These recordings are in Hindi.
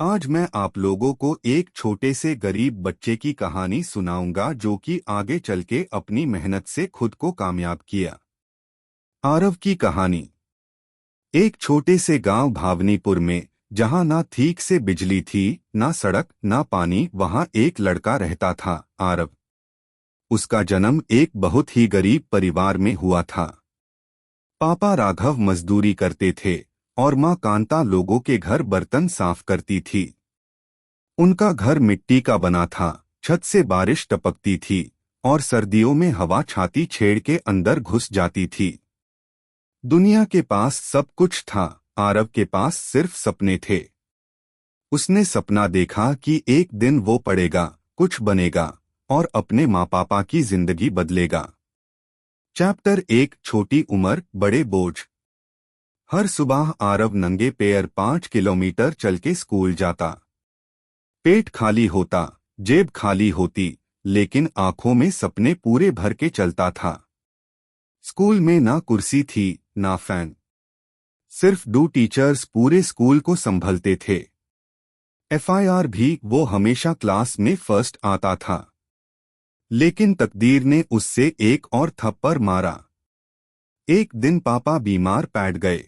आज मैं आप लोगों को एक छोटे से गरीब बच्चे की कहानी सुनाऊंगा जो कि आगे चल के अपनी मेहनत से खुद को कामयाब किया। आरव की कहानी। एक छोटे से गांव भावनीपुर में, जहां ना ठीक से बिजली थी, ना सड़क, ना पानी, वहां एक लड़का रहता था, आरव। उसका जन्म एक बहुत ही गरीब परिवार में हुआ था। पापा राघव मजदूरी करते थे और माँ कांता लोगों के घर बर्तन साफ करती थी। उनका घर मिट्टी का बना था, छत से बारिश टपकती थी और सर्दियों में हवा छाती छेड़ के अंदर घुस जाती थी। दुनिया के पास सब कुछ था, आरव के पास सिर्फ सपने थे। उसने सपना देखा कि एक दिन वो पढ़ेगा, कुछ बनेगा और अपने माँ पापा की जिंदगी बदलेगा। चैप्टर 1। छोटी उम्र, बड़े बोझ। हर सुबह आरव नंगे पैर 5 किलोमीटर चल के स्कूल जाता। पेट खाली होता, जेब खाली होती, लेकिन आंखों में सपने पूरे भर के चलता था। स्कूल में ना कुर्सी थी, ना फैन, सिर्फ 2 टीचर्स पूरे स्कूल को संभलते थे। एफआईआर भी वो हमेशा क्लास में फर्स्ट आता था। लेकिन तकदीर ने उससे एक और थप्पड़ मारा। एक दिन पापा बीमार पड़ गए।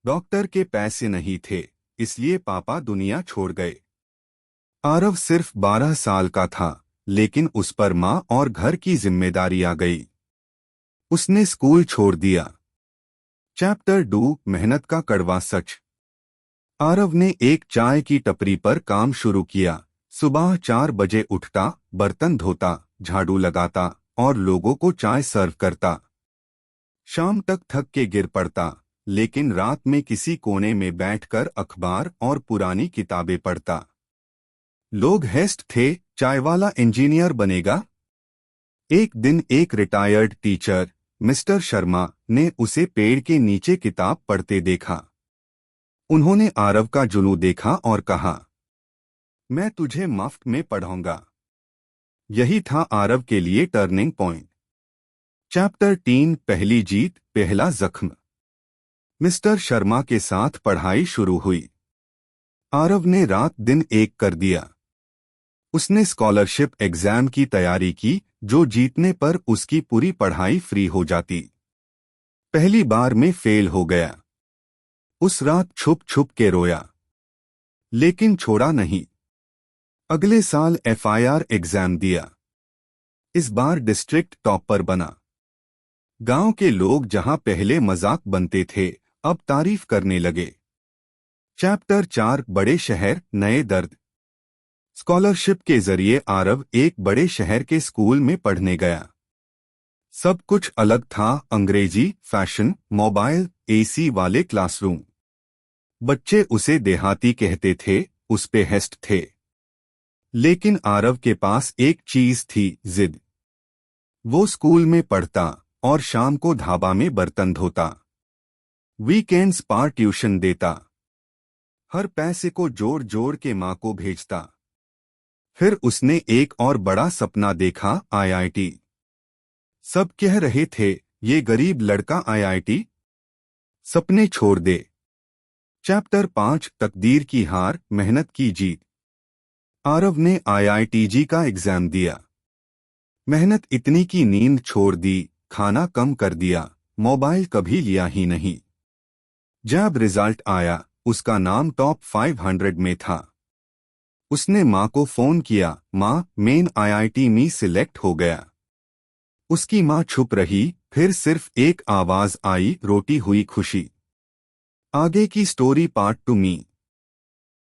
डॉक्टर के पैसे नहीं थे, इसलिए पापा दुनिया छोड़ गए। आरव सिर्फ 12 साल का था, लेकिन उस पर माँ और घर की जिम्मेदारी आ गई। उसने स्कूल छोड़ दिया। चैप्टर 2। मेहनत का कड़वा सच। आरव ने एक चाय की टपरी पर काम शुरू किया। सुबह 4 बजे उठता, बर्तन धोता, झाड़ू लगाता और लोगों को चाय सर्व करता। शाम तक थक के गिर पड़ता, लेकिन रात में किसी कोने में बैठकर अखबार और पुरानी किताबें पढ़ता। लोग हैस्ट थे, चाय वाला इंजीनियर बनेगा। एक दिन एक रिटायर्ड टीचर, मिस्टर शर्मा, ने उसे पेड़ के नीचे किताब पढ़ते देखा। उन्होंने आरव का जुनून देखा और कहा, मैं तुझे मुफ्त में पढ़ाऊंगा। यही था आरव के लिए टर्निंग पॉइंट। चैप्टर 3। पहली जीत, पहला जख्म। मिस्टर शर्मा के साथ पढ़ाई शुरू हुई। आरव ने रात दिन एक कर दिया। उसने स्कॉलरशिप एग्जाम की तैयारी की, जो जीतने पर उसकी पूरी पढ़ाई फ्री हो जाती। पहली बार में फेल हो गया। उस रात छुप छुप के रोया, लेकिन छोड़ा नहीं। अगले साल एफआईआर एग्जाम दिया। इस बार डिस्ट्रिक्ट टॉपर बना। गांव के लोग जहां पहले मजाक बनते थे, अब तारीफ करने लगे। चैप्टर 4। बड़े शहर, नए दर्द। स्कॉलरशिप के जरिए आरव एक बड़े शहर के स्कूल में पढ़ने गया। सब कुछ अलग था, अंग्रेजी, फैशन, मोबाइल, एसी वाले क्लासरूम। बच्चे उसे देहाती कहते थे, उस पे हेस्ट थे। लेकिन आरव के पास एक चीज थी, जिद। वो स्कूल में पढ़ता और शाम को ढाबा में बर्तन धोता। वीकेंड्स पर ट्यूशन देता। हर पैसे को जोड़ जोड़ के माँ को भेजता। फिर उसने एक और बड़ा सपना देखा, आईआईटी। सब कह रहे थे, ये गरीब लड़का आईआईटी। सपने छोड़ दे। चैप्टर 5। तकदीर की हार, मेहनत की जीत। आरव ने आईआईटीजी का एग्जाम दिया। मेहनत इतनी की नींद छोड़ दी, खाना कम कर दिया, मोबाइल कभी लिया ही नहीं। जब रिजल्ट आया, उसका नाम टॉप 500 में था। उसने माँ को फोन किया, माँ, मेन आईआईटी में सिलेक्ट हो गया। उसकी माँ छुप रही, फिर सिर्फ एक आवाज आई, रोटी हुई खुशी। आगे की स्टोरी पार्ट 2 में।